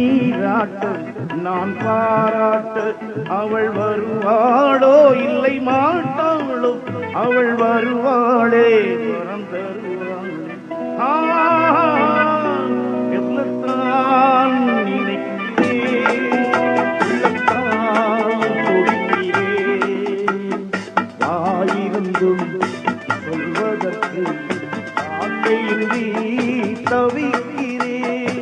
நீராட்டு நான் பாராட்ட அவள் வருவாளோ இல்லை மாட்டாளோ அவள் வருவாளே வரம் தருவாள் எவ்வளத்தான் நினைக்கிறேன் உள்ளத்தான் துடிக்கிறேன் வாயிருந்தும் சொல்வதற்கு ஆசையின்றி தவிக்கிறேன்.